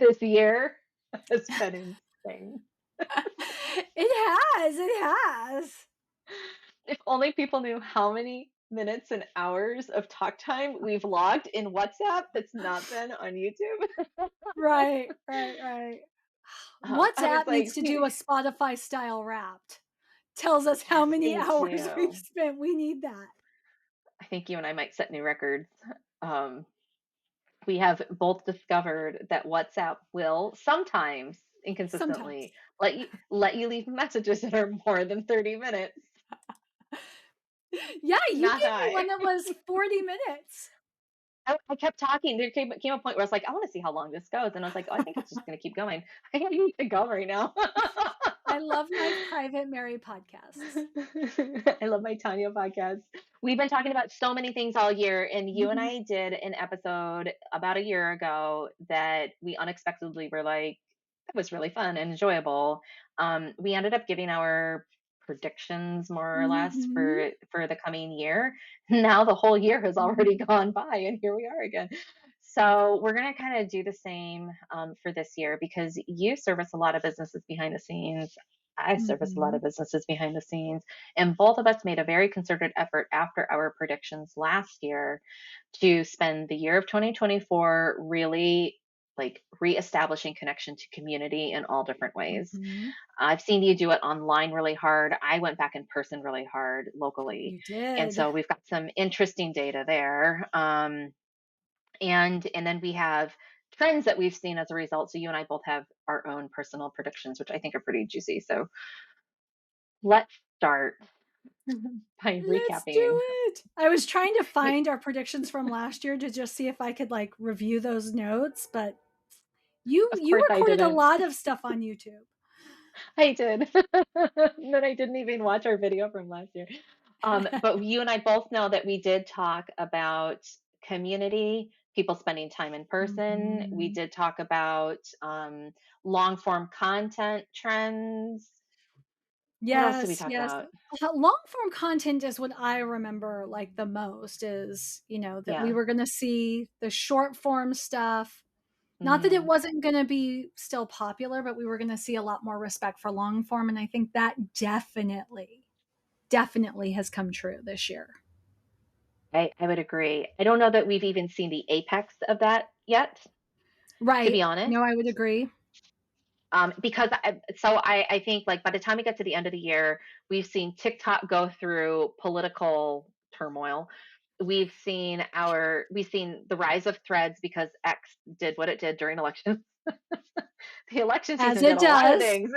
this year has been insane. It has. If only people knew how many minutes and hours of talk time we've logged in WhatsApp that's not been on YouTube. Right, right, right. I was WhatsApp needs like, to do a Spotify style Wrapped. Tells us how yes, many they hours we've do. spent. We need that. I think you and I might set new records. Um, we have both discovered that WhatsApp will sometimes Sometimes. inconsistently let you leave messages that are more than 30 minutes. Yeah, you Not gave me one high. that was 40 minutes. I kept talking. There came a point where I was like, I want to see how long this goes. And I was like, oh, I think it's just going to keep going. I need to go right now. I love my private Mary podcasts. I love my Tonya podcast. We've been talking about so many things all year, and you and Mhm. I did an episode about a year ago that we unexpectedly were like, that was really fun and enjoyable. We ended up giving our predictions more or less Mhm. for the coming year. Now the whole year has already gone by, and here we are again. So we're going to kind of do the same for this year because you service a lot of businesses behind the scenes. I service a lot Mhm. of businesses behind the scenes, and both of us made a very concerted effort after our predictions last year to spend the year of 2024 really like reestablishing connection to community in all different ways. Mhm. I've seen you do it online really hard. I went back in person really hard locally. You And did. so we've got some interesting data there. And then we have trends that we've seen as a result. So you and I both have our own personal predictions, which I think are pretty juicy. So let's start by Let's do recapping. it. I was trying to You, find our predictions from last year to just see if I could like review those notes, but you of you course, I recorded a didn't. lot of stuff on YouTube. I did. Then I didn't even watch our video from last year. But you and I both know that we did talk about community, people spending time in person. We Mhm. did talk about long form content trends. What else did we Yes, talk yes. about? Long form content is what I remember like the most is, that we Yeah. were going to see the short form stuff. Not that it Hmm. wasn't going to be still popular, but we were going to see a lot more respect for long form. And I think that definitely has come true this year. I would agree. I don't know that we've even seen the apex of that yet, to be Right. honest. No, I would agree. Because I think like by the time we get to the end of the year, we've seen TikTok go through political turmoil. We've seen the rise of threads because X did what it did during elections. The election As season did it a lot of does. things.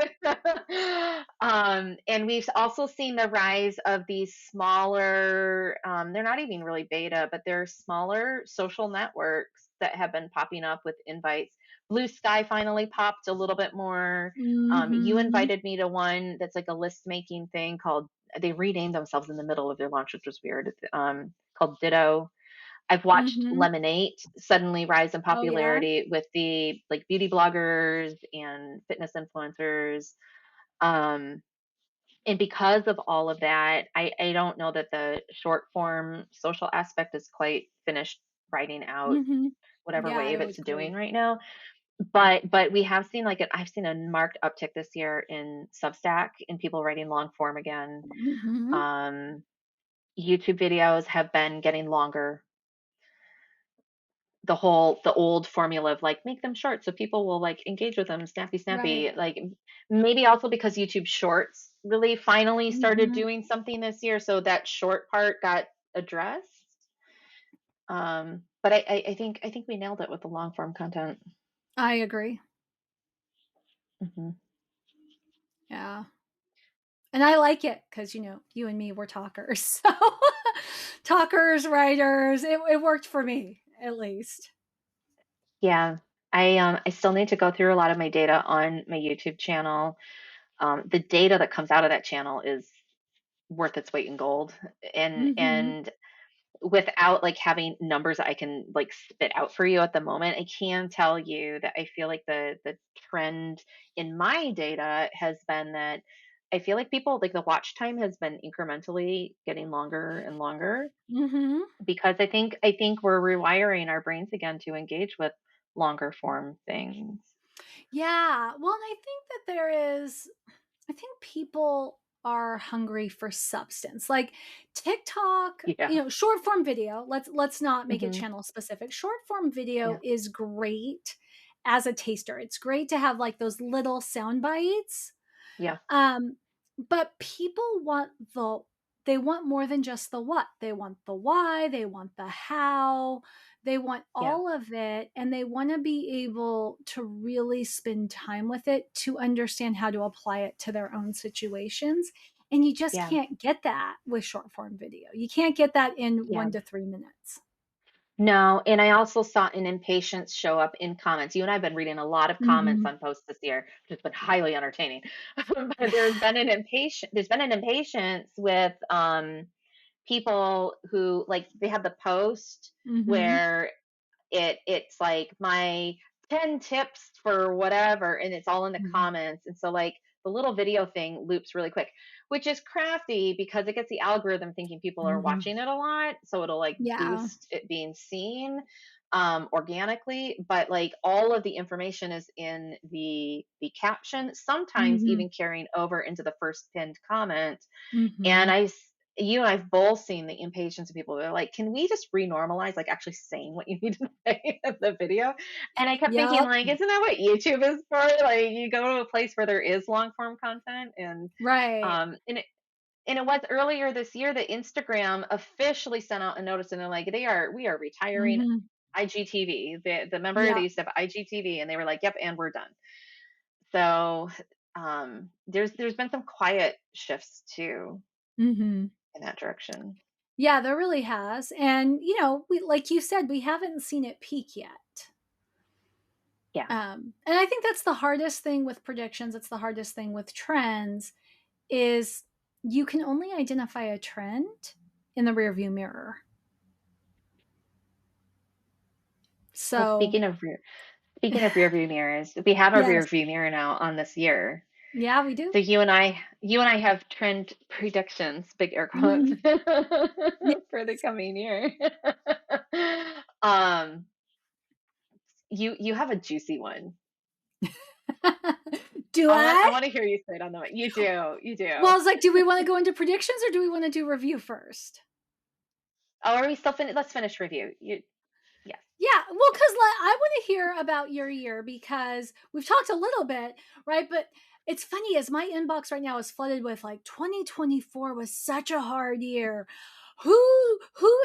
And we've also seen the rise of these smaller, they're not even really beta, but they're smaller social networks that have been popping up with invites. Blue Sky finally popped a little bit more. You Mhm. invited me to one that's like a list making thing called, they renamed themselves in the middle of their launch, which was weird, called Ditto. I've watched Mhm. Lemonade suddenly rise in Oh yeah. popularity with the like beauty bloggers and fitness influencers. Um, and because of all of that, I don't know that the short form social aspect is quite finished writing out Mhm. whatever Yeah, I wave would it's doing agree. right now. But we have seen like I've seen a marked uptick this year in Substack in people writing long form again. Mhm. Um, YouTube videos have been getting longer. The old formula of like make them short so people will like engage with them, snappy, Right. like maybe also because YouTube Shorts really finally started Mhm. doing something this year, so that short part got addressed. But I think we nailed it with the long form content. I agree. Hmm. Yeah. And I like it because, you and me, we're talkers. So talkers, writers, it worked for me at least. Yeah, I still need to go through a lot of my data on my YouTube channel. The data that comes out of that channel is worth its weight in gold, and Mhm. and without like having numbers I can like spit out for you at the moment, I can tell you that I feel like the trend in my data has been that I feel like people like the watch time has been incrementally getting longer and longer Mhm. because I think we're rewiring our brains again to engage with longer form things. Yeah. Well, and I think that I think people are hungry for substance. Like TikTok, Yeah. short form video. Let's not make it Hmm. channel specific. Short form video Yeah. is great as a taster. It's great to have like those little sound bites. Yeah. Um, but people want they want more than just the what. They want the why, they want the how, they want Yeah. all of it, and they want to be able to really spend time with it to understand how to apply it to their own situations. And you just Yeah. can't get that with short form video. You can't get that in Yeah. 1 to 3 minutes. No, and I also saw an impatience show up in comments. You and I have been reading a lot of comments Hmm. on posts this year, which has been highly entertaining. But there's been an impatience with people who like they have the post Hmm. where it's like my 10 tips for whatever and it's all in the Hmm. comments, and so like the little video thing loops really quick, which is crafty because it gets the algorithm thinking people are Hmm. watching it a lot, so it'll like Yeah. boost it being seen organically, but like all of the information is in the caption, sometimes Hmm. even carrying over into the first pinned comment. And Hmm. you and I've both seen the impatience of people. They're like, "Can we just renormalize, like, actually saying what you need to say in the video?" And I kept thinking, Yep. like, "Isn't that what YouTube is for? Like, you go to a place where there is long form content." And Right. um, and it, and it was earlier this year that Instagram officially sent out a notice, and they're like, we are retiring Hmm. IGTV. The member they Yep. used to have IGTV, and they were like, "Yep, and we're done." So there's been some quiet shifts too Mhm. in that direction. Yeah, there really has, and, we like you said, we haven't seen it peak yet. Yeah. And I think that's the hardest thing with predictions, it's the hardest thing with trends, is you can only identify a trend in the rearview mirror. Well, So speaking of rear view mirrors, we have a rear yes. view mirror now on this year. Yeah, we do. So you and I have trend predictions, big air quotes, Mhm. Yes. for the coming year. um, you have a juicy one. Do I I? want to hear you say it on the mic. You Well, do. I was like, do we wanna go into predictions or do we wanna do review first? Oh, are we still Let's finish review. Yes. Yeah, well, because I want to hear about your year because we've talked a little bit, right? But it's funny as my inbox right now is flooded with like 2024 was such a hard year. Who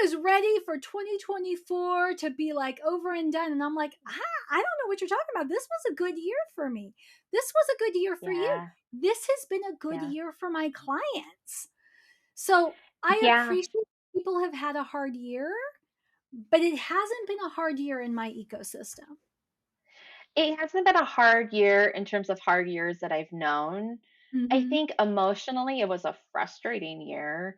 is ready for 2024 to be like over and done? And I'm like, I don't know what you're talking about. This was a good year for me. This was a good year for you. Yeah. This has been a good Yeah. year for my clients. So I Yeah. appreciate people have had a hard year, but it hasn't been a hard year in my ecosystem. It hasn't been a hard year in terms of hard years that I've known. I Mhm. think emotionally it was a frustrating year.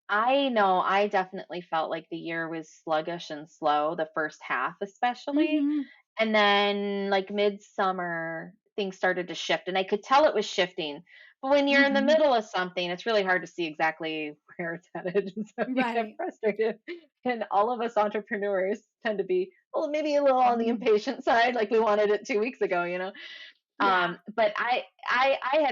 I know I definitely felt like the year was sluggish and slow, the first half especially. Mhm. And then like midsummer, things started to shift and I could tell it was shifting. But when you're in the Mhm. middle of something, it's really hard to see exactly where it's headed. And so you get Right. frustrated. And all of us entrepreneurs tend to be, well, maybe a little on the Mhm. impatient side, like we wanted it 2 weeks ago. Yeah. But I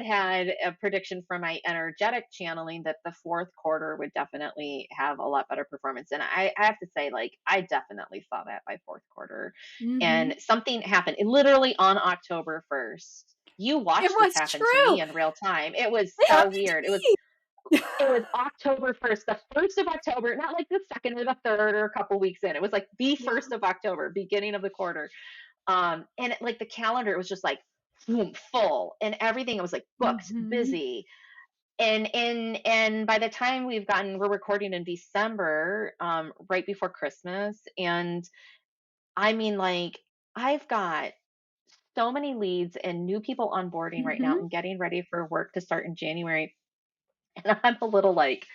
had a prediction from my energetic channeling that the fourth quarter would definitely have a lot better performance. And I have to say, like, I definitely saw that by fourth quarter. And Mhm. something happened literally on October 1st. You It watched this was happen to true. me in real time. It was It so happened to weird. me. It was October 1st, the 1st of October, not like the second or the third or a couple weeks in. It was like the Yeah. 1st of October, beginning of the quarter. And like the calendar, it was just like boom, full, and everything. It was like booked, Mhm. busy. And by the time we're recording in December, right before Christmas, and I mean, like, I've got so many leads and new people onboarding right now Mhm. and getting ready for work to start in January. And I'm a little like,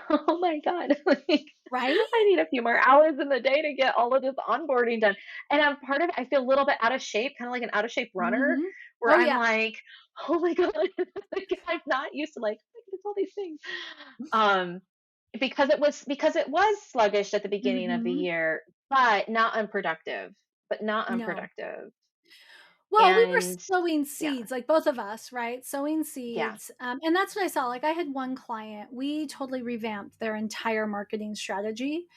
oh my God, like, Right? I need a few more hours in the day to get all of this onboarding done. And I'm part of it, I feel a little bit out of shape, kind of like an out of shape runner, Mhm. where Oh, I'm yeah. like, oh my God, like, I'm not used to like, I can do all these things. Um, because it was sluggish at the beginning of the Mhm. year, but not unproductive. But not No. unproductive. Well, we were And sowing yeah, seeds, like both of us, right? Sowing yeah, seeds. And that's what I saw. Like I had one client, we totally revamped their entire marketing strategy.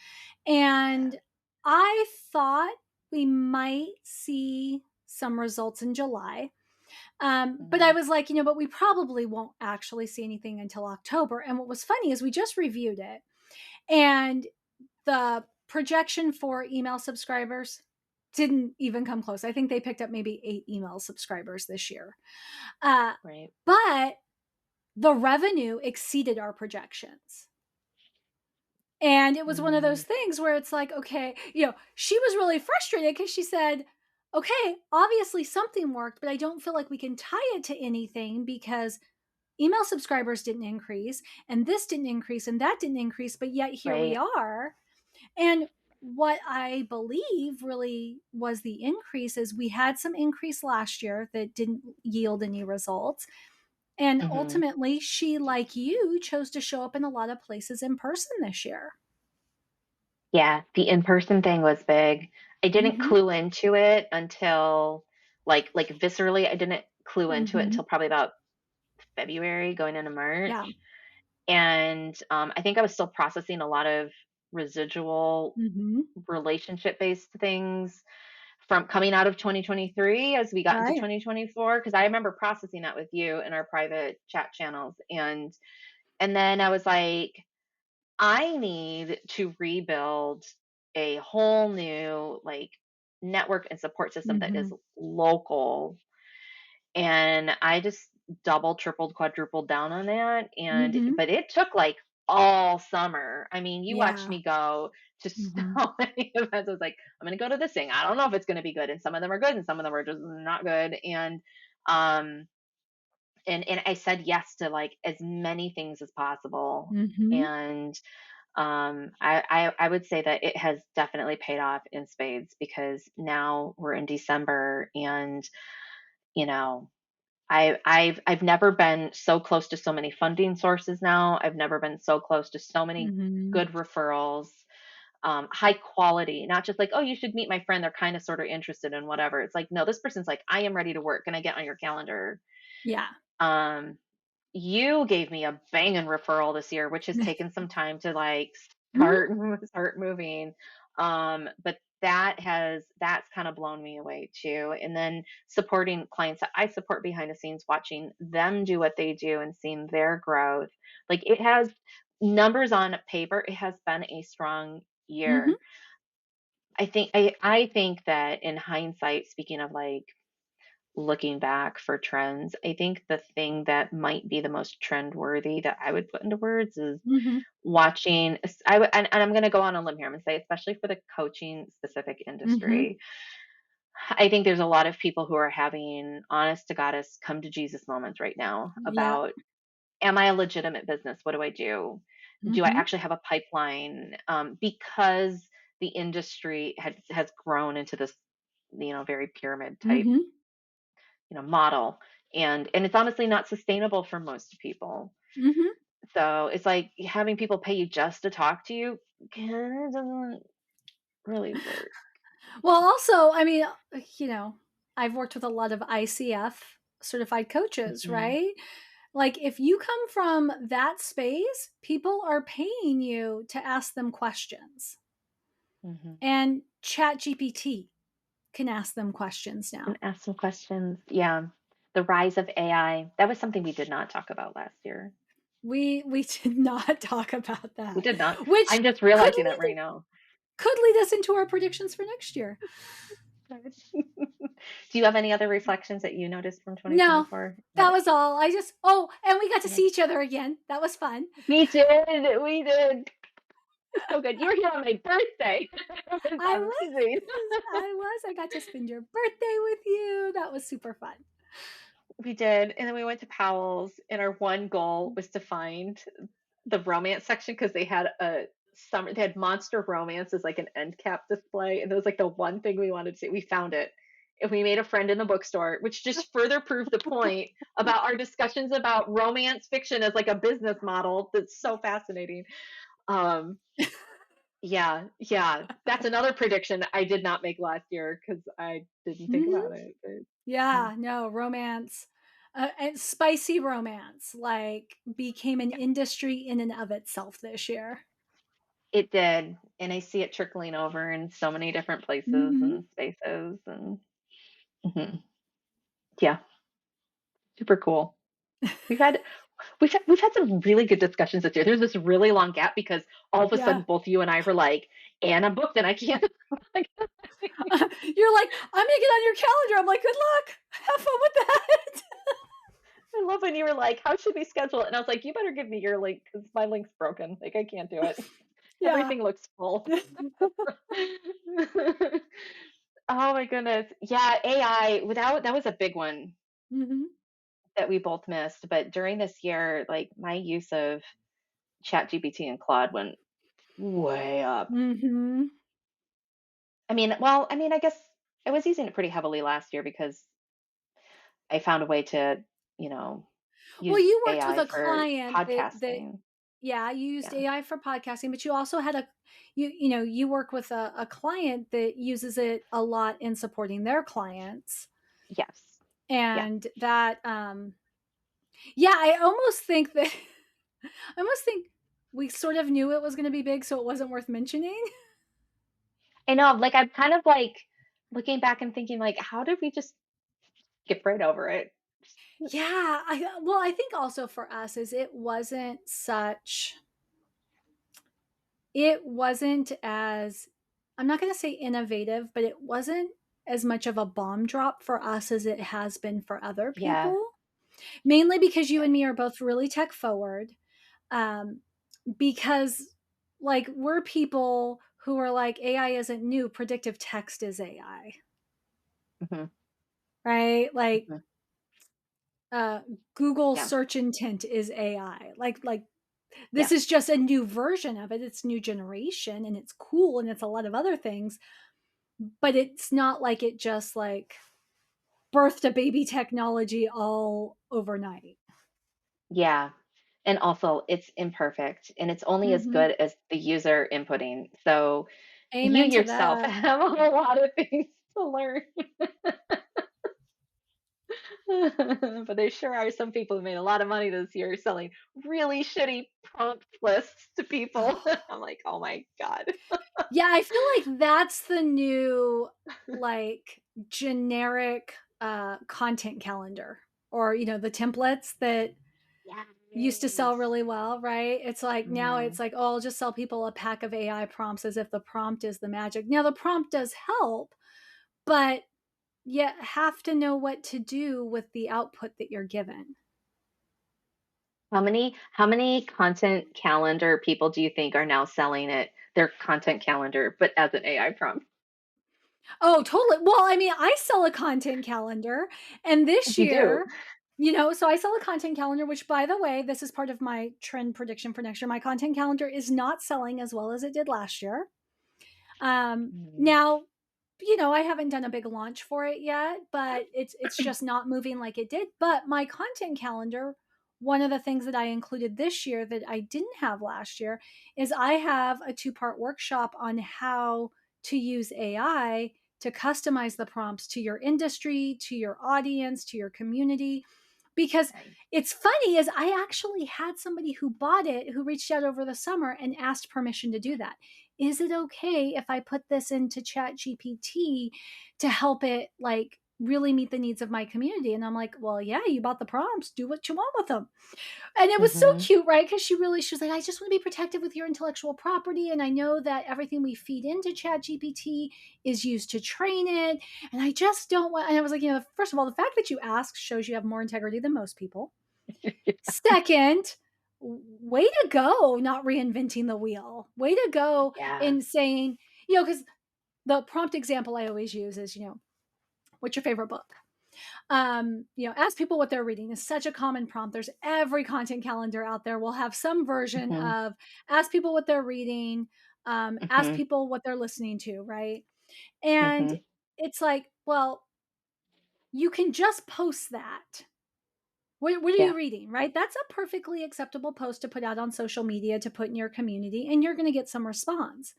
And I thought we might see some results in July. But I mhm, was like, but we probably won't actually see anything until October. And what was funny is we just reviewed it. And the projection for email subscribers didn't even come close. I think they picked up maybe 8 email subscribers this year. Uh, right. but the revenue exceeded our projections. And it was one of those Mm, things where it's like, okay, she was really frustrated because she said, okay, obviously something worked, but I don't feel like we can tie it to anything because email subscribers didn't increase and this didn't increase and that didn't increase, but yet here we right. are. And what I believe really was the increase is we had some increase last year that didn't yield any results. And Hmm. ultimately, she, like you, chose to show up in a lot of places in person this year. Yeah, the in-person thing was big. I didn't Mhm. clue into it until like viscerally, I didn't clue into it Mhm. until probably about February going into Yeah. March. And I think I was still processing a lot of residual Mhm. relationship-based things from coming out of 2023 as we got into Right. 2024 because I remember processing that with you in our private chat channels. And then I was like, I need to rebuild a whole new like network and support system that is Mhm. local. And I just double, tripled, quadrupled down on that. And Mhm. but it took like all summer. I mean, you watched Yeah. me go to Mhm. so many events. I was like, I'm gonna go to this thing. I don't know if it's gonna be good. And some of them are good and some of them are just not good. Um and I said yes to like as many things as possible. Mhm. And I would say that it has definitely paid off in spades because now we're in December and you know I've never been so close to so many funding sources now. I've never been so close to so many Mhm. good referrals, high quality, not just like, oh, you should meet my friend. They're kind of sort of interested in whatever. It's like, no, this person's like, I am ready to work. Can I get on your calendar? Yeah. Um, you gave me a banging referral this year, which has taken some time to like Mhm. start moving. But that's kind of blown me away too. And then supporting clients that I support behind the scenes, watching them do what they do and seeing their growth. Like it has numbers on paper, it has been a strong Mhm. year. I think that in hindsight, speaking of like looking back for trends, I think the thing that might be the most trend worthy that I would put into words is Mhm. watching. And I'm going to go on a limb here. I'm going to say, especially for the coaching specific Mhm. industry, I think there's a lot of people who are having honest to goddess come to Jesus moments right now Yep. about, am I a legitimate business? What do I do? Do I Mhm. actually have a pipeline? Because the industry has grown into this, very pyramid type Mhm. model, and it's honestly not sustainable for most people. Mhm. So it's like having people pay you just to talk to you kind of doesn't really work. Well, also, I mean, I've worked with a lot of ICF certified coaches, Hmm. right? Like, if you come from that space, people are paying you to ask them questions. Hmm. And Chat GPT can ask them questions And now. ask some questions. Yeah, the rise of AI, that was something we did not talk about last year. We did not talk about We that, did not. which I'm just could realizing that lead right now. into our predictions for next year. Do you have any other reflections that you noticed from No, 2024? that was all. And we got to Yeah. see each other again. That was fun. We did. We did. So good. You were here on my birthday. It I was was. amazing. I was. I got to spend your birthday with you. That was super fun. We did. And then we went to Powell's, and our one goal was to find the romance section because they had monster romance as like an end cap display. And it was like the one thing we wanted to see. We found it. And we made a friend in the bookstore, which just further proved the point about our discussions about romance fiction as like a business model that's so fascinating. Um, Yeah, yeah. That's another prediction I did not make last year because I didn't think Mhm. about it, but Yeah, no, romance, and spicy romance, like, became an yeah, industry in and of itself this year. it did, and I see it trickling over in so many different places Mhm. and spaces and mhm. Yeah, super cool. We've had we've had some really good discussions this year. There's this really long gap because all of a Yeah. sudden both you and I were like, "And I'm booked and I can't." Like, You're like, "I'm gonna get on your calendar." I'm like, "Good luck. Have fun with that." I love when you were like, "How should we schedule it?" And I was like, "You better give me your link because my link's broken. Like, I can't do it. Yeah. Everything looks full." Oh my goodness. Yeah, AI, without that was a big one Mhm. that we both missed. But during this year, like my use of ChatGPT and Claude went way up. Mhm. I guess I was using it pretty heavily last year because I found a way to, you know, Well, use you worked with AI a for client that podcasting. yeah, you used Yeah. AI for podcasting, but you also had a you work with a client that uses it a lot in supporting their clients, Yes. Yeah. and that, yeah, I almost think that I almost think we sort of knew it was gonna be big, so it wasn't worth mentioning. I know, like I'm kind of like looking back and thinking like, how did we just skip right over it? Yeah, I think also for us is it wasn't as I'm not gonna say innovative, but it wasn't as much of a bomb drop for us as it has been for other Yeah. people. Mainly because you Yeah. and me are both really tech forward. Um, because like we're people who are like AI isn't new, predictive text is AI, Hmm. right? Like Hmm. uh Google Yeah. search intent is AI. Like this Yeah. is just a new version of it. It's new generation and it's cool and it's a lot of other things, but it's not like it just like birthed a baby technology all overnight. Yeah. And also, it's imperfect and it's only as Mhm. good as the user inputting. So you Amen to yourself that. have a lot of things to learn. But there sure are some people who made a lot of money this year selling really shitty prompt lists to people. I'm like, oh my God. Yeah, I feel like that's the new, like, generic, content calendar or, the templates that used to sell Yes. really well, right? It's like now it's Mhm. like, "Oh, I'll just sell people a pack of AI prompts as if the prompt is the magic." Now the prompt does help, but you have to know what to do with the output that you're given. How many content calendar people do you think are now selling it their content calendar, but as an AI prompt? Oh, totally. Well, I mean, I sell a content calendar, and this You do. year, so I sell a content calendar, which, by the way, this is part of my trend prediction for next year. My content calendar is not selling as well as it did last year. Mm. Now, I haven't done a big launch for it yet, but it's just not moving like it did. But my content calendar, one of the things that I included this year that I didn't have last year is I have a two-part workshop on how to use AI to customize the prompts to your industry, to your audience, to your community. Because Nice. it's funny is I actually had somebody who bought it who reached out over the summer and asked permission to do that. Is it okay if I put this into chat GPT to help it like really meet the needs of my community? And I'm like, well, yeah, you bought the prompts, do what you want with them. And it was so Mhm. cute, right? Because she was like, I just want to be protective with your intellectual property. And I know that everything we feed into chat GPT is used to train it. And I just don't want, and I was like, first of all, the fact that you ask shows you have more integrity than most people. Second, way to go not reinventing the wheel. Way to go Yeah. in saying, because the prompt example I always use is, what's your favorite book? Ask people what they're reading is such a common prompt. There's every content calendar out there will have some version Mhm. of ask people what they're reading, ask Mhm. people what they're listening to, right? And Mhm. it's like, well, you can just post that What are Yeah. you reading, right? That's a perfectly acceptable post to put out on social media, to put in your community, and you're going to get some response.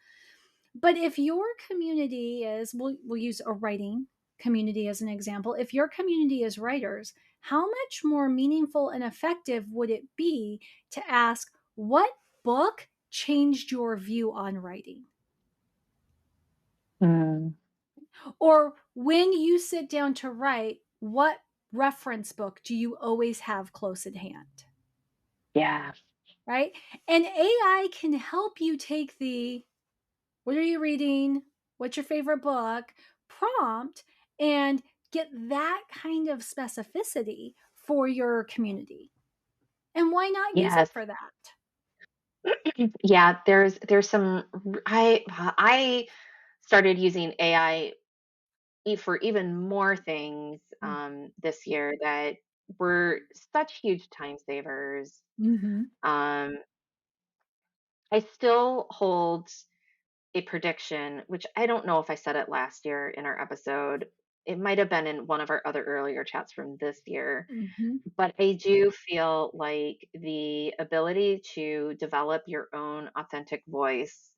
But if your community is, we'll use a writing community as an example. If your community is writers, how much more meaningful and effective would it be to ask, what book changed your view on writing? Mm, Or when you sit down to write, what reference book do you always have close at hand? yeah. Right? And AI can help you take the what are you reading? What's your favorite book? Prompt and get that kind of specificity for your community. And why not use it Yes. for that? Yeah, there's some I started using AI for even more things this year that were such huge time savers. Mm-hmm. Um, I still hold a prediction, which I don't know if I said it last year in our episode. It might have been in one of our other earlier chats from this year, Mm-hmm. but I do feel like the ability to develop your own authentic voice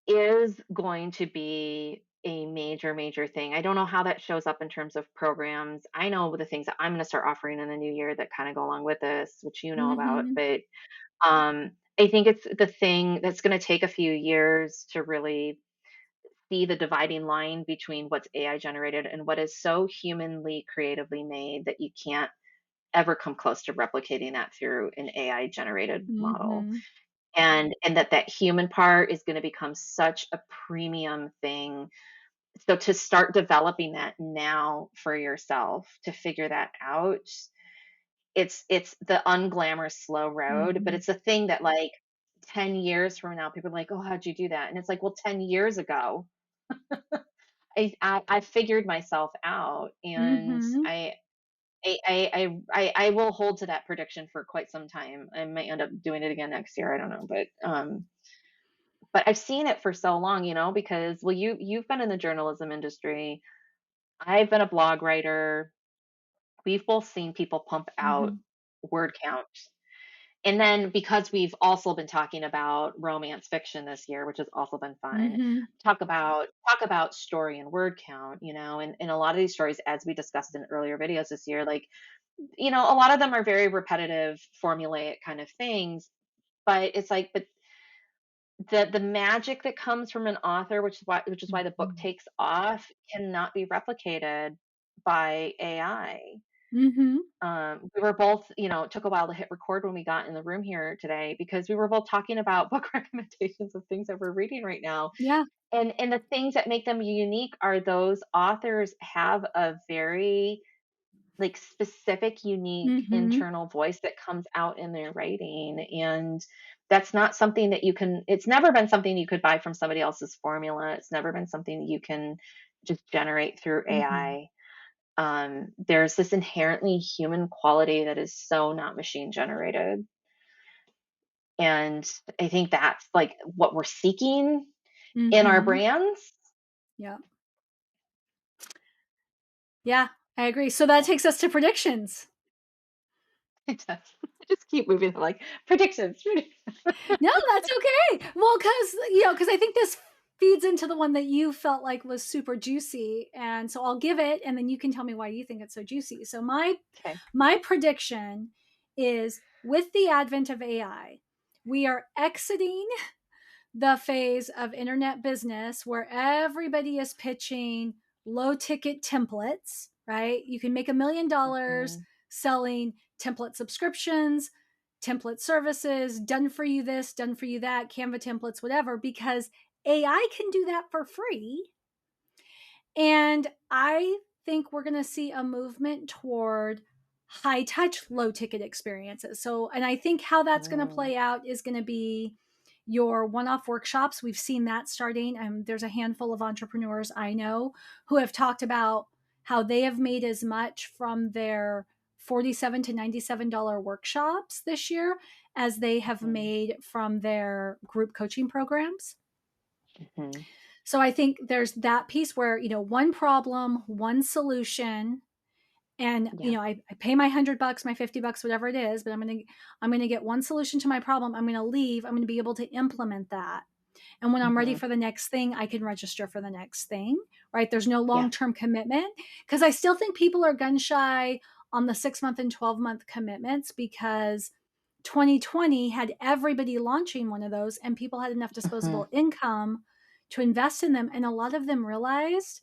is going to be a major, major thing. I don't know how that shows up in terms of programs. I know the things that I'm going to start offering in the new year that kind of go along with this, which you know about, Mm-hmm. but I think it's the thing that's going to take a few years to really see the dividing line between what's AI generated and what is so humanly creatively made that you can't ever come close to replicating that through an AI generated model. Mm-hmm. And that human part is going to become such a premium thing. So to start developing that now for yourself to figure that out, it's the unglamorous slow road, but Mm-hmm. it's a thing that like 10 years from now people are like, "Oh, how'd you do that?" And it's like, "Well, 10 years ago, I figured myself out, and Mm-hmm. I will hold to that prediction for quite some time. I might end up doing it again next year. I don't know, but I've seen it for so long, because well, you've been in the journalism industry. I've been a blog writer. We've both seen people pump out Mm-hmm. word count. And then because we've also been talking about romance fiction this year, which has also been fun, Mm-hmm. talk about story and word count, and a lot of these stories, as we discussed in earlier videos this year, like, a lot of them are very repetitive, formulaic kind of things, but it's like, but the magic that comes from an author, which is why the book takes off, cannot be replicated by AI. Mm-hmm. We were both, it took a while to hit record when we got in the room here today because we were both talking about book recommendations of things that we're reading right now. Yeah. And the things that make them unique are those authors have a very like specific, unique Mm-hmm. internal voice that comes out in their writing. And that's not something that it's never been something you could buy from somebody else's formula. It's never been something that you can just generate through Mm-hmm. AI. There's this inherently human quality that is so not machine generated. And I think that's like what we're seeking in our Mm-hmm. brands. Yeah. Yeah, I agree. So that Yeah, takes us to predictions. it does. Just keep moving. Like predictions. No, that's okay. Well, because I think this feeds into the one that you felt like was super juicy, and so I'll give it, and then you can tell me why you think it's so juicy. So Okay. my prediction is with the advent of AI, we are exiting the phase of internet business where everybody is pitching low ticket templates, right? You can make $1 million Mhm. selling template subscriptions, template services, done for you this, done for you that, Canva templates, whatever, because AI can do that for free. And I think we're going to see a movement toward high touch, low ticket experiences. So, and I think how that's going to Mm, play out is going to be your one off workshops. We've seen that starting. There's a handful of entrepreneurs I know who have talked about how they have made as much from their $47 to $97 workshops this year as they have mm, made from their group coaching programs. mhm. So I think there's that piece where, one problem, one solution, And Yeah. I pay my $100, my $50, whatever it is, but I'm gonna get one solution to my problem. I'm gonna leave. I'm gonna be able to implement that. And when I'm ready Hmm. for the next thing, I can register for the next thing, right? There's no Yeah. long term commitment because I still think people are gun shy on the 6 month and 12-month commitments because 2020 had everybody launching one of those and people had enough Hmm. disposable income to invest in them. And a lot of them realized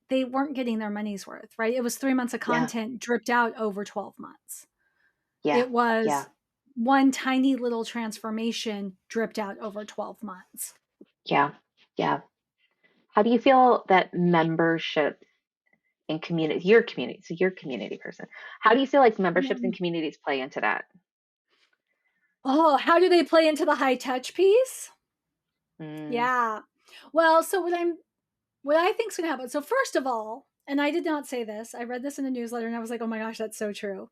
they weren't getting their money's worth, right? It was 3 months of Yeah. content dripped out over 12 months. Yeah. It Yeah. was one tiny little transformation dripped out over 12 months. Yeah. Yeah. How do you feel that membership in community, your community, so you're a community person. How do you feel like memberships and communities play into that? Oh, how do they play into the high touch piece? Mm, Yeah. Well, so what I think is going to happen. So first of all, and I did not say this. I read this in a newsletter and I was like, "Oh my gosh, that's so true."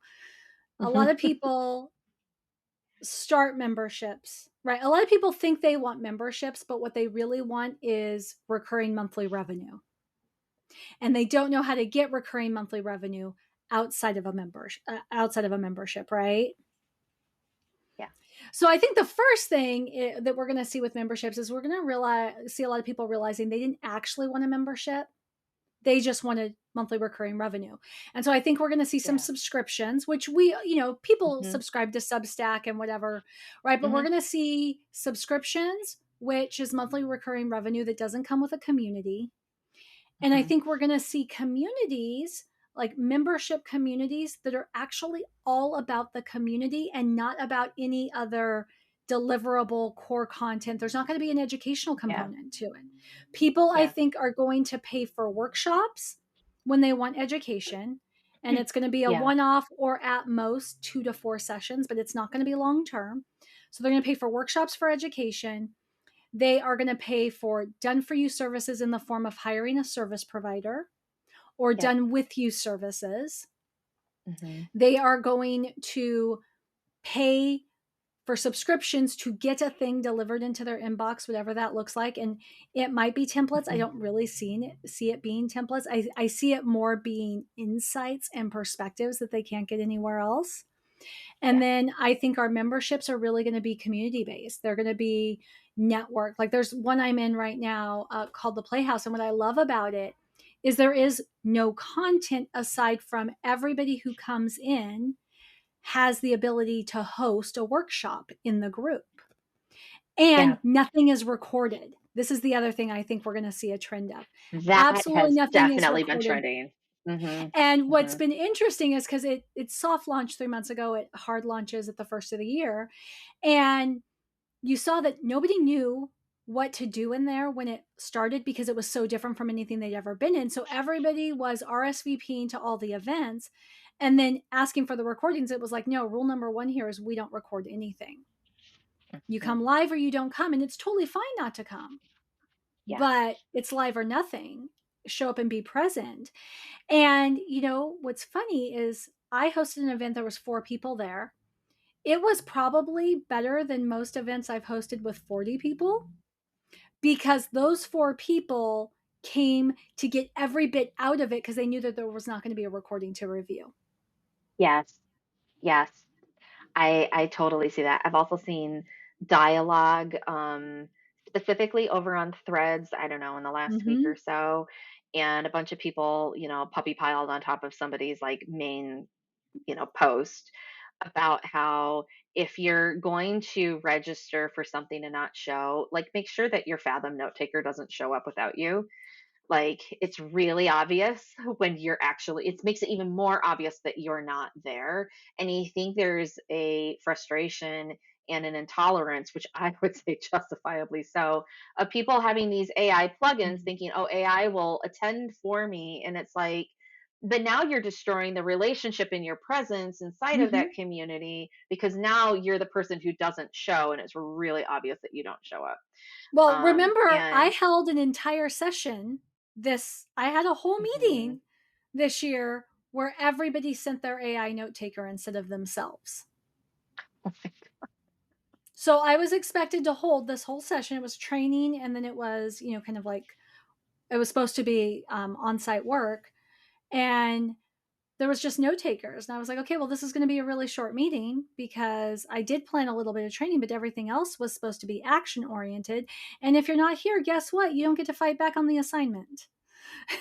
A lot mhm, of people start memberships, right? A lot of people think they want memberships, but what they really want is recurring monthly revenue. And they don't know how to get recurring monthly revenue outside of a membership, right? yeah, So I think the first thing that we're going to see with memberships is we're going to see a lot of people realizing they didn't actually want a membership. They just wanted monthly recurring revenue. And so I think we're going to see some yeah, subscriptions, which people mhm, subscribe to Substack and whatever, right? But we're mhm, going to see subscriptions, which is monthly recurring revenue that doesn't come with a community. And I mhm, think we're going to see communities, like membership communities, that are actually all about the community and not about any other deliverable core content. There's not going to be an educational yeah, component to it. People, I yeah, think, are going to pay for workshops when they want education. And it's going to be a yeah, one off or at most 2 to 4 sessions, but it's not going to be long term. So they're going to pay for workshops for education. They are going to pay for done for you services in the form of hiring a service provider or yeah, done with you services. mhm, They are going to pay for subscriptions to get a thing delivered into their inbox, whatever that looks like. And it might be templates. I mhm, don't really see it being templates. I see it more being insights and perspectives that they can't get anywhere else. And yeah, then I think our memberships are really going to be community based. They're going to be network. Like there's one I'm in right now called the Playhouse. And what I love about it is there is no content aside from everybody who comes in has the ability to host a workshop in the group. yeah. And nothing is recorded. This is the other thing I think we're going to see a trend of. That Absolutely has nothing is definitely been recorded. trending. Mhm, And what's mhm, been interesting is because it soft launched 3 months ago, it hard launches at the first of the year. And you saw that nobody knew what to do in there when it started because it was so different from anything they'd ever been in. So everybody was RSVPing to all the events and then asking for the recordings. It was like, no, rule number one here is we don't record anything. You mhm, come live or you don't come, and it's totally fine not to come, yeah, but it's live or nothing. Show up and be present. And what's funny is I hosted an event. There was 4 people there. It was probably better than most events I've hosted with 40 people because those 4 people came to get every bit out of it because they knew that there was not going to be a recording to review. yes, yes. I totally see that. I've also seen dialogue, specifically over on Threads, I don't know, in the last week or Mm-hmm. so, and a bunch of people, puppy piled on top of somebody's like main, post about how if you're going to register for something and not show, like make sure that your Fathom note taker doesn't show up without you. Like, it's really obvious when you're actually it makes it even more obvious that you're not there, and you think there's a frustration and an intolerance, which I would say justifiably so, of people having these AI plugins thinking, "Oh, AI will attend for me," and it's like but now you're destroying the relationship in your presence inside of Mm-hmm. that community because now you're the person who doesn't show, and it's really obvious that you don't show up. Well, remember, I And held an entire session. I had a whole mhm. meeting this year where everybody sent their AI note taker instead of themselves. So I was expected to hold this whole session. It was training, and then it was, kind of like it was supposed to be on site work. And there was just note takers. And I was like, okay, well, this is going to be a really short meeting because I did plan a little bit of training, but everything else was supposed to be action oriented. And if you're not here, guess what? You don't get to fight back on the assignment.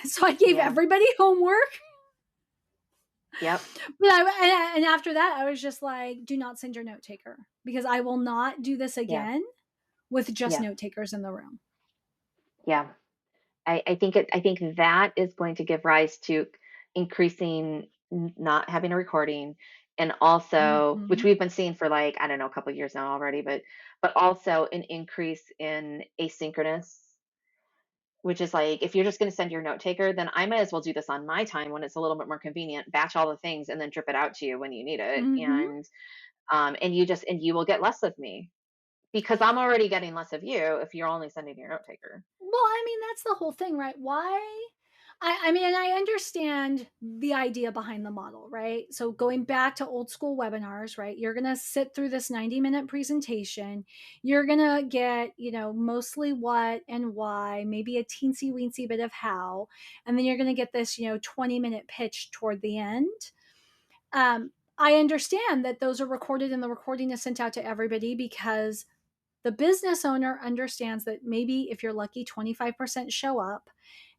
So I gave Yeah. everybody homework. Yep. But and after that, I was just like, do not send your note taker because I will not do this Yeah. again with just Yeah. note takers in the room. Yeah. I think that is going to give rise to increasing not having a recording, and also, which Mm-hmm. we've been seeing for like, I don't know, a couple of years now already, but also an increase in asynchronous, which is like, if you're just going to send your note taker, then I might as well do this on my time when it's a little bit more convenient, batch all the things and then drip it out to you when you need it. Mm-hmm. And you will get less of me because I'm already getting less of you if you're only sending your note taker. Well, I mean, that's the whole thing, right? Why? I mean, and I understand the idea behind the model, right? So going back to old school webinars, right? You're going to sit through this 90-minute presentation. You're going to get, mostly what and why, maybe a teensy weensy bit of how, and then you're going to get this, 20-minute pitch toward the end. I understand that those are recorded and the recording is sent out to everybody because the business owner understands that maybe if you're lucky, 25% show up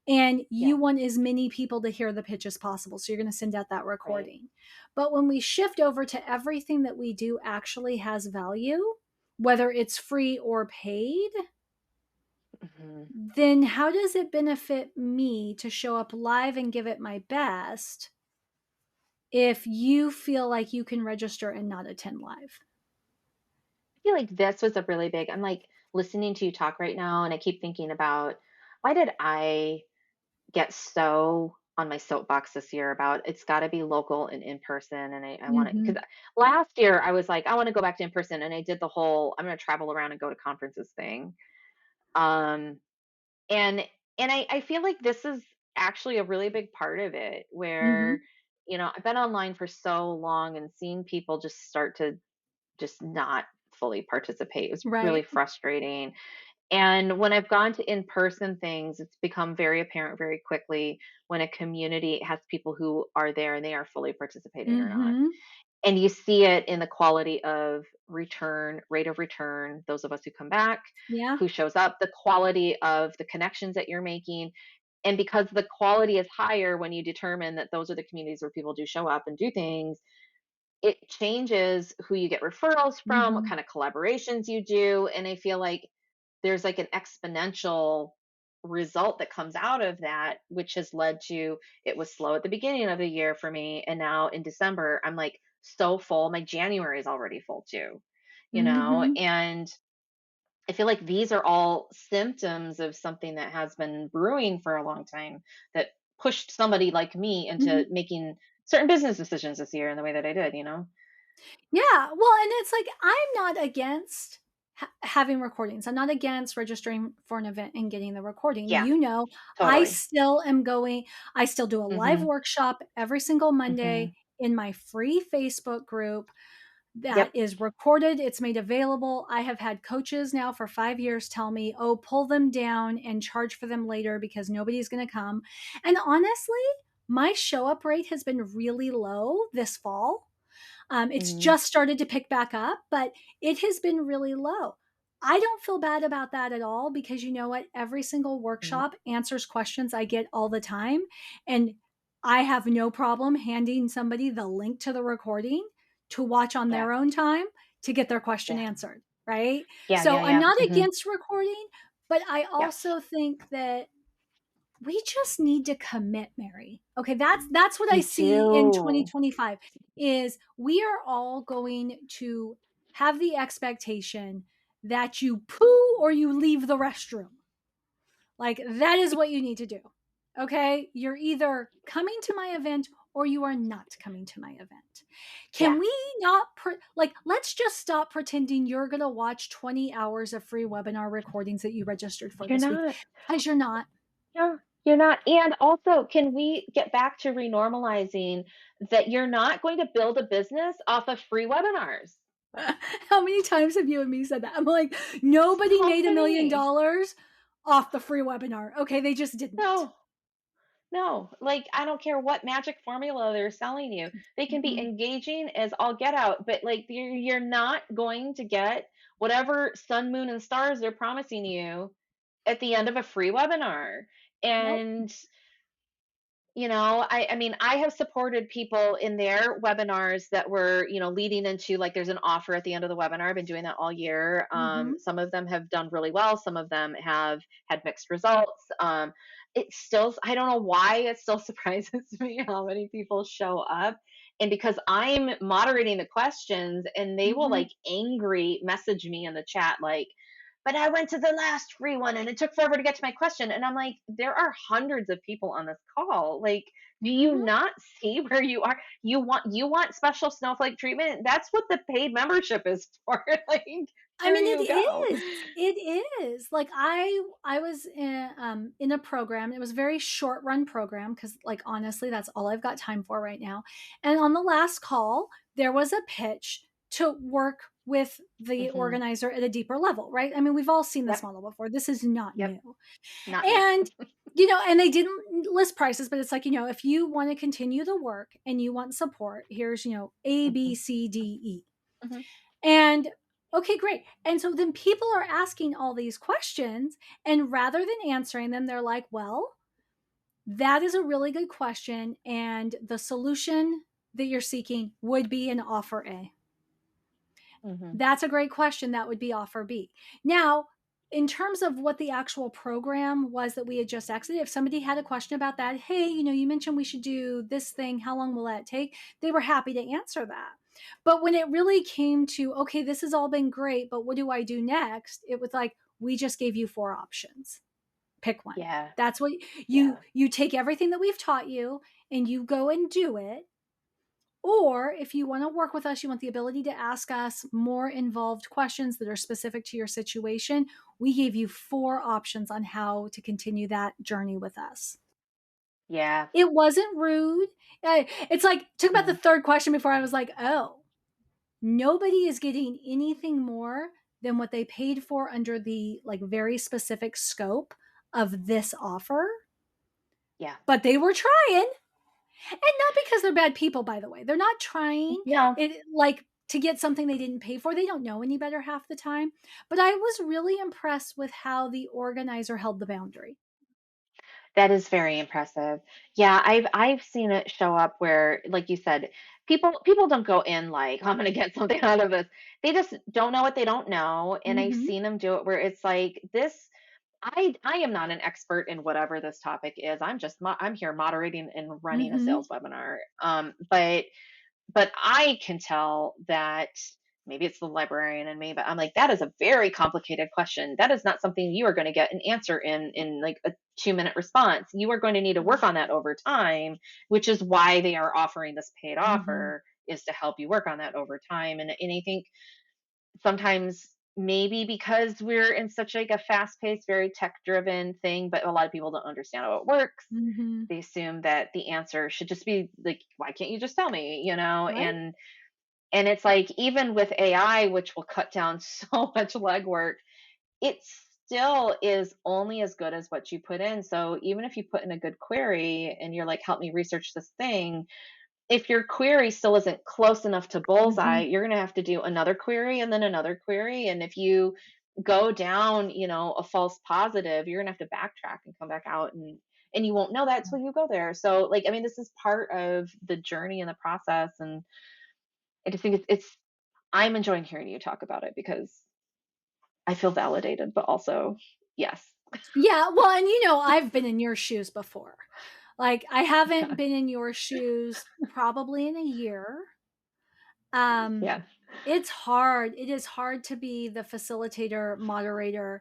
and Yeah. you want as many people to hear the pitch as possible. So you're going to send out that Right. recording. But when we shift over to everything that we do actually has value, whether it's free or paid, Mhm. then how does it benefit me to show up live and give it my best if you feel like you can register and not attend live? I feel like this was a really big, I'm like listening to you talk right now, and I keep thinking about, why did I get so on my soapbox this year about it's got to be local and in person? And I want to, Mm-hmm. because last year I was like, I want to go back to in person. And I did the whole, I'm going to travel around and go to conferences thing. Um, and, I feel like this is actually a really big part of it Mm-hmm. where, I've been online for so long and seeing people just start to just not fully participate. It was really Right. frustrating. And when I've gone to in person things, it's become very apparent very quickly when a community has people who are there and they are fully participating or not. Mm-hmm. And you see it in the quality of return, rate of return, those of us who come back, Yeah. who shows up, the quality of the connections that you're making. And because the quality is higher when you determine that those are the communities where people do show up and do things, it changes who you get referrals from, what Mm-hmm. kind of collaborations you do, and I feel like there's like an exponential result that comes out of that, which has led to, it was slow at the beginning of the year for me, and now in December I'm like so full. My January is already full too, Mm-hmm. and I feel like these are all symptoms of something that has been brewing for a long time that pushed somebody like me Mm-hmm. into making certain business decisions this year in the way that I did. Yeah, well, and it's like I'm not against having recordings. I'm not against registering for an event and getting the recording. Yeah, I totally. still am going, I still do a live Mhm, workshop every single Monday mhm. in my free Facebook group that Yep. is recorded. It's made available. I have had coaches now for 5 years tell me, oh, pull them down and charge for them later because nobody's going to come. And honestly, my show up rate has been really low this fall. It's Mhm, just started to pick back up, but it has been really low. I don't feel bad about that at all because you know what? Every single mhm. workshop answers questions I get all the time. And I have no problem handing somebody the link to the recording to watch on Yeah, their own time to get their question yeah. answered. Right. Yeah, So yeah, I'm yeah. not Mhm. against recording, but I Yeah. also think that we just need to commit, Mary. Okay, that's what I We see in do. 2025 is we are all going to have the expectation that you poo or you leave the restroom. Like that is what you need to do. Okay? You're either coming to my event or you are not coming to my event. Yeah. Can we not like let's just stop pretending you're going to watch 20 hours of free webinar recordings that you registered for You're this week not. because you're not. Yeah, you're not. And also, can we get back to renormalizing that you're not going to build a business off of free webinars? How many times have you and me said that? I'm like, nobody So made $1 million many. off the free webinar. Okay, they just didn't. No. No, like, I don't care what magic formula they're selling you. They can be Mhm. engaging as all get out, but, like, you're not going to get whatever sun, moon, and stars they're promising you at the end of a free webinar. Nope. And I mean, I have supported people in their webinars that were, leading into, like, there's an offer at the end of the webinar. I've been doing that all year. Mhm. Some of them have done really well. Some of them have had mixed results. It still, I don't know why it still surprises me how many people show up. And because I'm moderating the questions, and they will, Mhm. like, angry message me in the chat, like, but I went to the last free one and it took forever to get to my question. And I'm like, there are hundreds of people on this call. Like, do you Mhm. not see where you are? You want special snowflake treatment? That's what the paid membership is for. Like, I there mean, you go. is. It is. Like, I was in a program. It was a very short run program because, like, honestly, that's all I've got time for right now. And on the last call, there was a pitch to work with the Hmm. organizer at a deeper level, right? I mean, we've all seen this Yep. model before. This is not Yep. new. Not new. And, and they didn't list prices, but it's like, if you want to continue the work and you want support, here's, A, Hmm. B, C, D, E. Hmm. And okay, great. And so then people are asking all these questions, and rather than answering them, they're like, well, that is a really good question. And the solution that you're seeking would be an offer A. Hmm. That's a great question. That would be offer B. Now, in terms of what the actual program was that we had just exited, if somebody had a question about that, hey, you mentioned we should do this thing. How long will that take? They were happy to answer that. But when it really came to, okay, this has all been great, but what do I do next? It was like, we just gave you 4 options. Pick one. Yeah. That's what Yeah. you take everything that we've taught you and you go and do it, or if you want to work with us, you want the ability to ask us more involved questions that are specific to your situation, we gave you 4 options on how to continue that journey with us. Yeah. It wasn't rude. It's like, took about the No. third question before I was like, oh, nobody is getting anything more than what they paid for under the like very specific scope of this offer. Yeah. But they were trying. And not because they're bad people, by the way. They're not trying No. it like to get something they didn't pay for. They don't know any better half the time. But I was really impressed with how the organizer held the boundary. That is very impressive. Yeah, I've seen it show up where, like you said, people don't go in like, I'm gonna get something out of this. They just don't know what they don't know. And I've Mm-hmm. seen them do it where it's like this. I am not an expert in whatever this topic is. I'm here moderating and running a Mm-hmm. sales webinar. But I can tell that maybe it's the librarian in me, but I'm like, that is a very complicated question. That is not something you are going to get an answer in like a 2-minute response. You are going to need to work on that over time, which is why they are offering this paid Mm-hmm. offer, is to help you work on that over time. And I think sometimes maybe because we're in such like a fast-paced, very tech-driven thing, but a lot of people don't understand how it works. Mm-hmm. They assume that the answer should just be like, why can't you just tell me, Right? and it's like, even with AI, which will cut down so much legwork, it still is only as good as what you put in. So even if you put in a good query and you're like, help me research this thing, if your query still isn't close enough to bullseye, Mm-hmm. you're going to have to do another query and then another query. And if you go down, a false positive, you're going to have to backtrack and come back out, and you won't know that till you go there. So, like, I mean, this is part of the journey and the process. And I just think I'm enjoying hearing you talk about it because I feel validated, but also, yes. Yeah. Well, and I've been in your shoes before. Like, I haven't Yeah. been in your shoes probably in a year. Um, Yeah. it's hard. It is hard to be the facilitator, moderator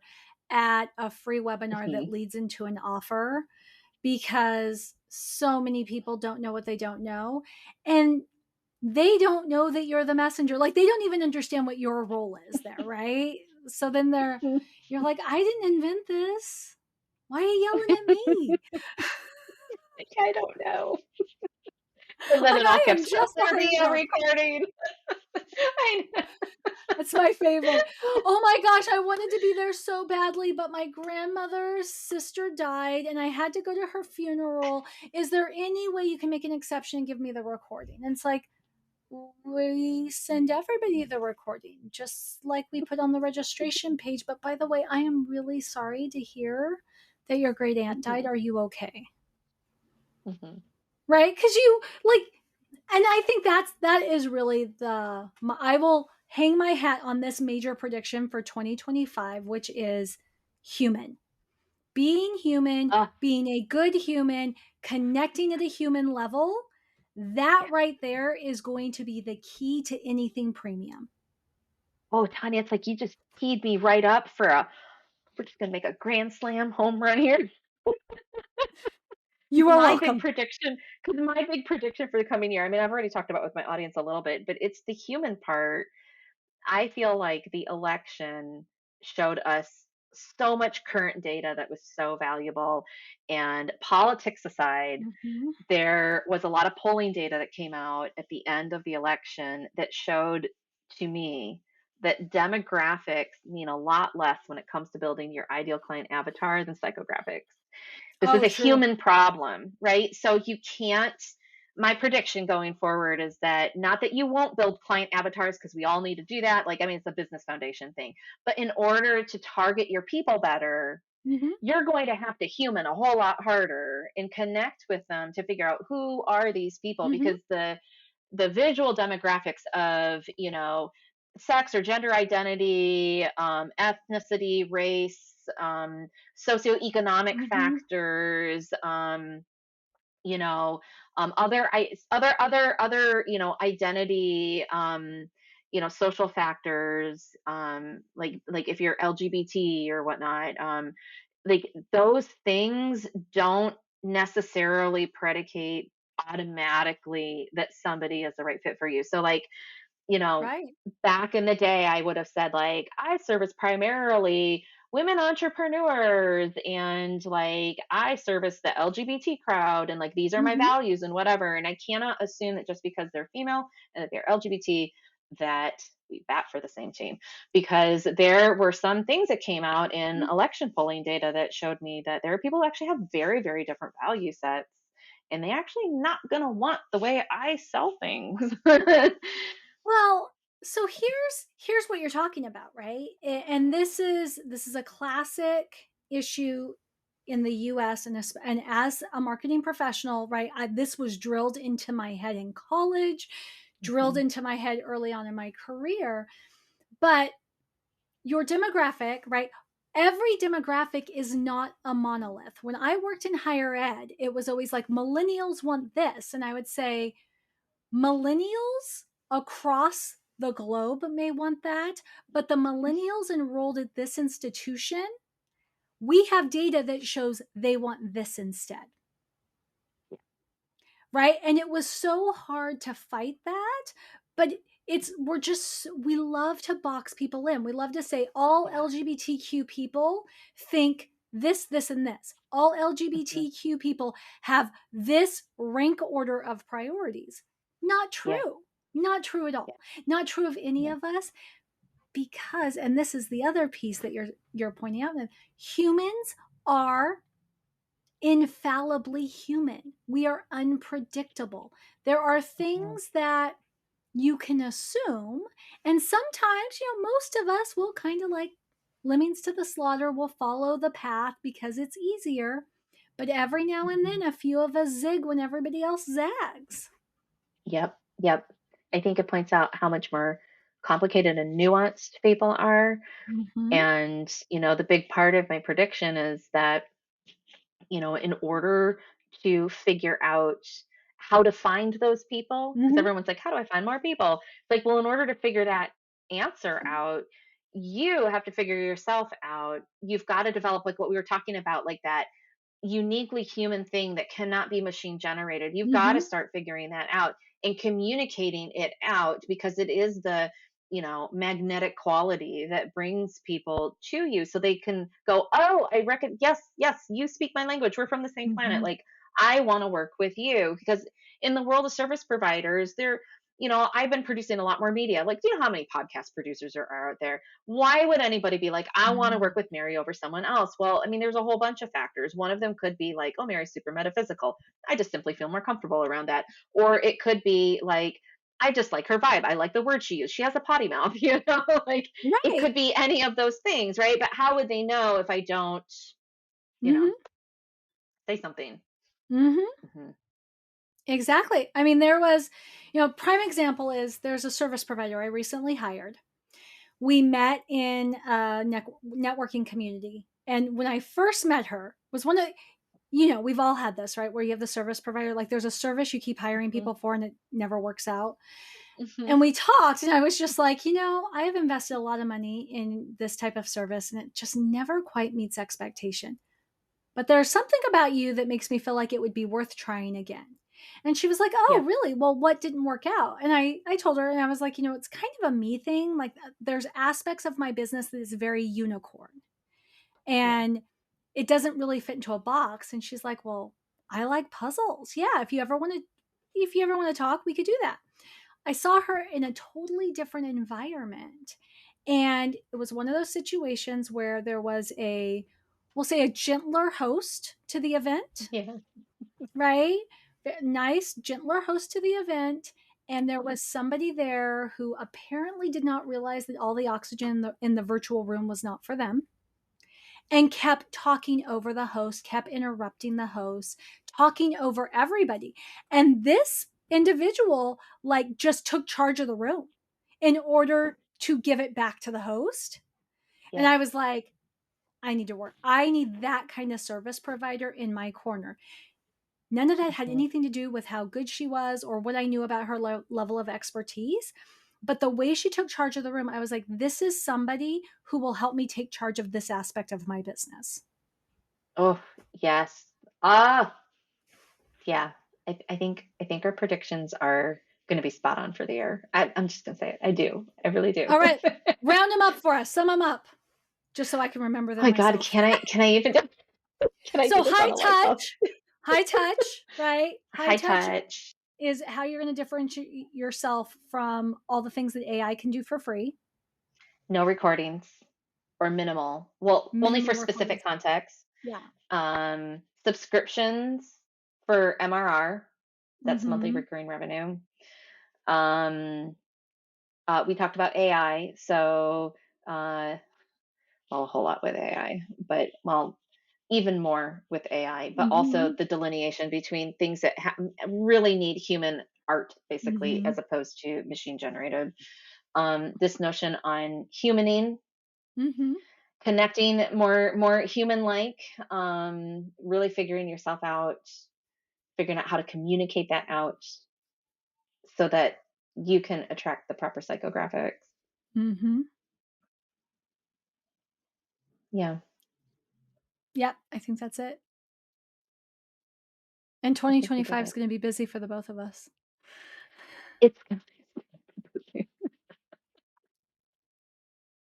at a free webinar that Mhm. leads into an offer because so many people don't know what they don't know. And they don't know that you're the messenger. Like, they don't even understand what your role is there, right? So then you're like, I didn't invent this. Why are you yelling at me? I don't know. And then Like, it all I kept am just a there be a handler. recording. I know. It's my favorite. Oh my gosh, I wanted to be there so badly, but my grandmother's sister died and I had to go to her funeral. Is there any way you can make an exception and give me the recording? And it's like, we send everybody the recording, just like we put on the registration page. But by the way, I am really sorry to hear that your great aunt died. Mhm, Are you okay? mhm. Right? Because you like, and I think that is really the. I will hang my hat on this major prediction for 2025, which is human. Being human, Ah, being a good human, connecting at a human level, that yeah. right there is going to be the key to anything premium. Oh, Tanya, it's like you just teed me right up for a we're just gonna make a grand slam home run here. You are My big welcome. prediction, because my big prediction for the coming year, I mean, I've already talked about with my audience a little bit, but it's the human part. I feel like the election showed us so much current data that was so valuable. And politics aside, Mhm. there was a lot of polling data that came out at the end of the election that showed to me that demographics mean a lot less when it comes to building your ideal client avatar than psychographics. This is Oh, a true. human problem, right? So you can't. My prediction going forward is that not that you won't build client avatars because we all need to do that. Like, I mean, it's a business foundation thing. But in order to target your people better, Mhm. you're going to have to human a whole lot harder and connect with them to figure out who are these people, Mhm. because the visual demographics of, sex or gender identity, ethnicity, race, socioeconomic Mhm. factors, you know other identity, social factors, like if you're LGBT or whatnot, like those things don't necessarily predicate automatically that somebody is the right fit for you. So like, you know, Right. back in the day, I would have said, like, I service primarily women entrepreneurs and like I service the LGBT crowd and like these are my Mhm. values and whatever. And I cannot assume that just because they're female and that they're LGBT that we bat for the same team, because there were some things that came out in Mhm. election polling data that showed me that there are people who actually have very, very different value sets and they actually not going to want the way I sell things. Well, so here's what you're talking about, right? And this is a classic issue in the US, and as a marketing professional, right? This was drilled into my head in college, drilled Mhm. into my head early on in my career. But your demographic, right? Every demographic is not a monolith. When I worked in higher ed, it was always like millennials want this. And I would say millennials across the globe may want that, but the millennials enrolled at this institution, we have data that shows they want this instead. Right? And it was so hard to fight that, but we love to box people in. We love to say all Yeah. LGBTQ people think this and this. All Mhm. LGBTQ people have this rank order of priorities. Not Yeah. true. Not true at Yeah. all. Not true of any Yeah. of us, because, and this is the other piece that you're pointing out, that humans are infallibly human. We are unpredictable. There are Mhm. things that you can assume, and sometimes, most of us will kind of like lemmings to the slaughter, will follow the path because it's easier. But every now and then, Mhm. a few of us zig when everybody else zags. Yep. Yep. I think it points out how much more complicated and nuanced people are. Mm-hmm. And, the big part of my prediction is that, in order to figure out how to find those people, because Mm-hmm. everyone's like, how do I find more people? It's like, well, in order to figure that answer out, you have to figure yourself out. You've got to develop, like what we were talking about, like that uniquely human thing that cannot be machine generated. You've got to Mm-hmm. start figuring that out and communicating it out, because it is the, magnetic quality that brings people to you so they can go, oh, I reckon, yes, yes, you speak my language. We're from the same planet. Mm-hmm. Like, I want to work with you, because in the world of service providers, I've been producing a lot more media. Like, do you know how many podcast producers are out there? Why would anybody be like, I want to Mhm. work with Mary over someone else? Well, I mean, there's a whole bunch of factors. One of them could be like, oh, Mary's super metaphysical. I just simply feel more comfortable around that. Or it could be like, I just like her vibe. I like the word she used. She has a potty mouth, like it Right. could be any of those things, right? But how would they know if I don't, you know, Mhm. say something? Mhm. Hmm. Exactly. I mean, there was, prime example is there's a service provider I recently hired. We met in a networking community. And when I first met her, was one of, we've all had this, right? Where you have the service provider, like there's a service you keep hiring Hmm. people for and it never works out. Hmm. And we talked, and I was just like, I have invested a lot of money in this type of service, and it just never quite meets expectation. But there's something about you that makes me feel like it would be worth trying again. And she was like, oh, Yeah. really? Well, what didn't work out? And I told her, and I was like, it's kind of a me thing. Like, there's aspects of my business that is very unicorn, Yeah. and it doesn't really fit into a box. And she's like, well, I like puzzles. Yeah, if you ever want to talk, we could do that. I saw her in a totally different environment. And it was one of those situations where there was we'll say, a gentler host to the event, Yeah. right? Nice, gentler host to the event. And there was somebody there who apparently did not realize that all the oxygen in the virtual room was not for them, and kept talking over the host, kept interrupting the host, talking over everybody. And this individual, like, just took charge of the room in order to give it back to the host. And Yeah. I was like, I need to work. I need that kind of service provider in my corner. None of that had Hmm. anything to do with how good she was or what I knew about her level of expertise. But the way she took charge of the room, I was like, this is somebody who will help me take charge of this aspect of my business. Oh, yes. Ah, yeah. I think our predictions are going to be spot on for the year. I'm just going to say it. I do. I really do. All right, round them up for us. Sum them up, just so I can remember Oh them my God, myself. can I even can I do So this on a live phone? high touch, right? High High touch touch, is how you're going to differentiate yourself from all the things that AI can do for free. no recordings or minimal. Well, only for Minimal specific recordings. contexts. Yeah. Subscriptions for MRR, that's monthly Mm-hmm. recurring revenue. Um, we talked about AI, so well, a whole lot with AI, but well, even more with AI, but also Mm-hmm. the delineation between things that really need human art, basically, Mm-hmm. as opposed to machine generated. This notion on humaning, Mm-hmm. connecting more human like, really figuring yourself out, figuring out how to communicate that out so that you can attract the proper psychographics. Mm-hmm. Yeah, Yep, I think that's it. And I think we did 2025 is it. going to be busy for the both of us. It's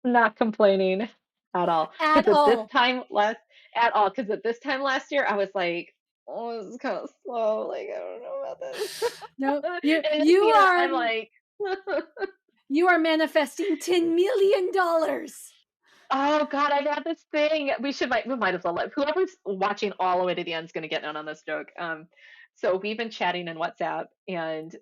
not complaining at all. At Because all. at this time last year, I was like, oh, this is kind of slow. Like, I don't know about this. No, And this year, I'm like, you are manifesting $10 million. oh God, I've had this thing. We might as well let whoever's watching all the way to the end is going to get in on this joke. So we've been chatting in WhatsApp, and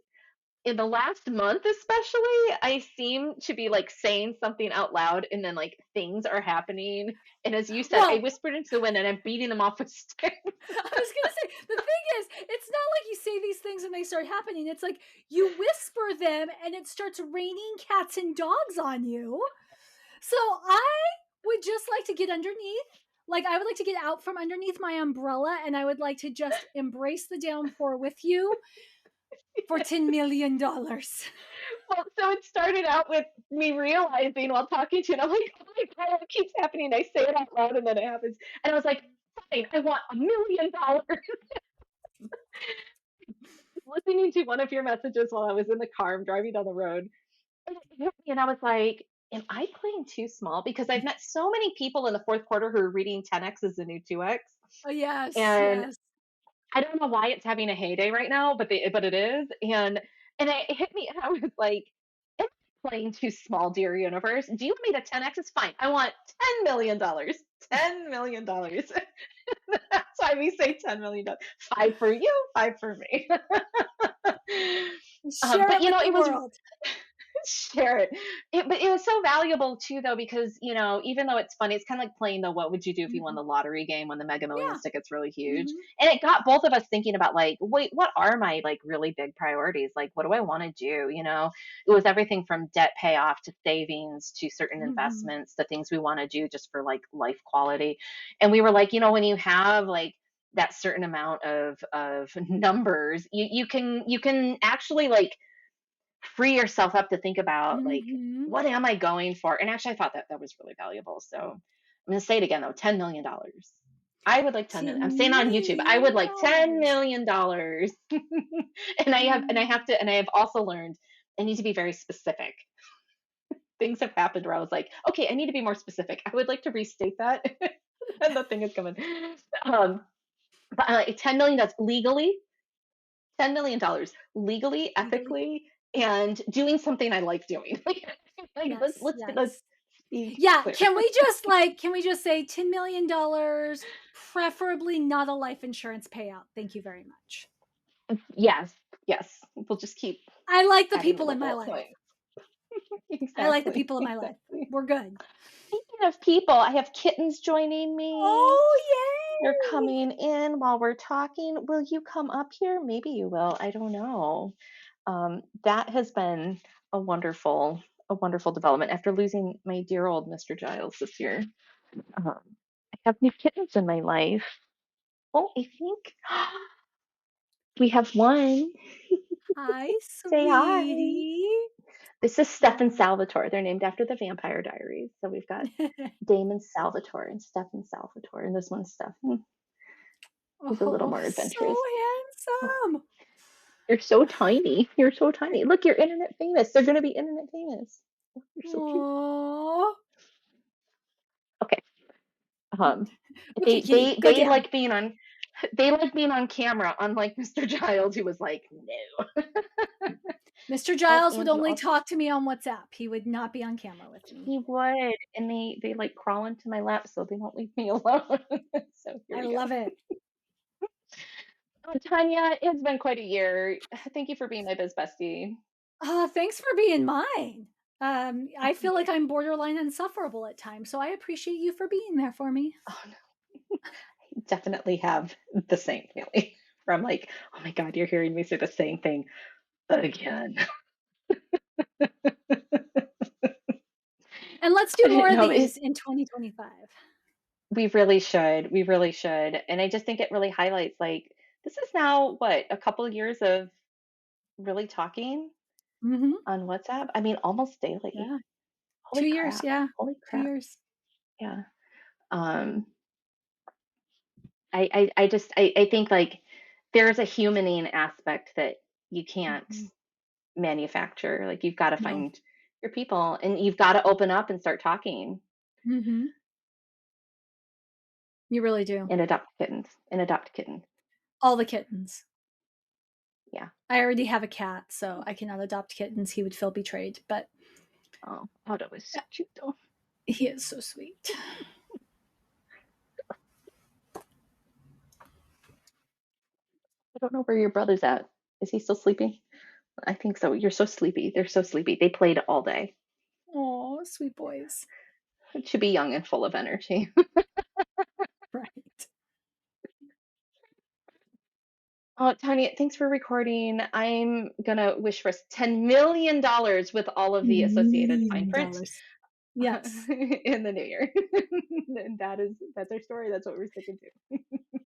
in the last month especially, I seem to be like saying something out loud, and then like things are happening. And as you said, I Well, whispered into the wind and I'm beating them off with sticks. I was gonna say, the thing is, it's not like you say these things and they start happening. It's like you whisper them and it starts raining cats and dogs on you. So I would just like to get underneath. Like, I would like to get out from underneath my umbrella and I would like to just embrace the downpour with you for $10 million. Well, so it started out with me realizing while talking to you, and I'm like, oh my God, it keeps happening. I say it out loud and then it happens. And I was like, fine, I want $1 million. Listening to one of your messages while I was in the car, I'm driving down the road. And it hit me, and I was like, am I playing too small? Because I've met so many people in the fourth quarter who are reading 10x as the new 2x. Oh, yes, And yes. I don't know why it's having a heyday right now, but it is. And it hit me, and I was like, "Am I playing too small, dear universe? Do you want me to 10x? It's fine. I want $10 million. $10 million." That's why we say $10 million. Five for you, five for me. Share But it with the it was world. share it. But it was so valuable too, though, because even though it's funny, it's kind of like playing the "What would you do if you won Mhm. the lottery" game when the Mega Yeah. Millions ticket's really huge, Mhm. and it got both of us thinking about like, wait, what are my like really big priorities? Like, what do I want to do? It was everything from debt payoff to savings to certain Mhm. investments, the things we want to do just for like life quality, and we were like, when you have like that certain amount of numbers, you can actually like free yourself up to think about like, Mhm. what am I going for? And actually I thought that that was really valuable. So I'm going to say it again though, $10 million. I would like 10 million. I'm saying on YouTube, I would like $10 $10 million. million. And I have also learned I need to be very specific. Things have happened where I was like, okay, I need to be more specific. I would like to restate that. And the thing is coming. Um, but $10 million legally, $10 million legally, Legally. ethically, and doing something I like doing. Like Yes, let's yes. be Yeah, clear. can we just say $10 million, preferably not a life insurance payout. Thank you very much. Yes, yes. We'll just keep I like the adding people little in my bullet life. points. I like the Exactly, people in my life. exactly. We're good. Speaking of people, I have kittens joining me. Oh, They're yay! coming in while we're talking. Will you come up here? Maybe you will. I don't know. That has been a wonderful, a wonderful development after losing my dear old Mr. Giles this year. I have new kittens in my life. Oh, I think we have one. Hi, Say hi. sweetie. This is Steph and Oh. Salvatore. They're named after the Vampire Diaries. So we've got Damon Salvatore and Steph and Salvatore, and this one's Steph. He's a little Oh, more so adventurous. Oh, handsome. you're so tiny. You're so tiny. Look, you're internet famous. They're going to be internet famous. Oh, you're so cute. Oh. Okay. Um, Okay, kitty, go down. they like being on camera, unlike Mr. Giles, who was like, no. Mr. Oh, Giles would and you only also talk to me on WhatsApp. He would not be on camera with me. he would, and they like crawl into my lap so they won't leave me alone. So here I we go. love it. Oh, Tanya, it's been quite a year. Thank you for being my biz bestie. Thanks for being mine. I feel like I'm borderline insufferable at times, so I appreciate you for being there for me. Oh no, I definitely have the same feeling. Where I'm like, oh my god, you're hearing me say the same thing again. And let's do more of No, these in 2025. we really should. We really should. And I just think it really highlights like this is now what, a couple years of really talking Mhm. on WhatsApp. I mean, almost daily. Yeah. Holy 2 years, crap. yeah. Holy 2 crap. years. Yeah. Um I think like there's a humaning aspect that you can't Mhm. manufacture. Like you've got to No. find your people and you've got to open up and start talking Mhm. You really do. and adopt kittens and adopt kittens. All the kittens. Yeah. I already have a cat, so I cannot adopt kittens. He would feel betrayed, but Oh, oh, that was so cute though. he is so sweet. I don't know where your brother's at. Is he still sleeping? I think so. You're so sleepy. They're so sleepy. They played all day. Oh, sweet boys. To be young and full of energy. Right. Oh, Tanya, thanks for recording. I'm gonna wish for us $10 million with all of the associated fine Million print dollars. Yes. in the new year. And that's our story. That's what we're sticking to.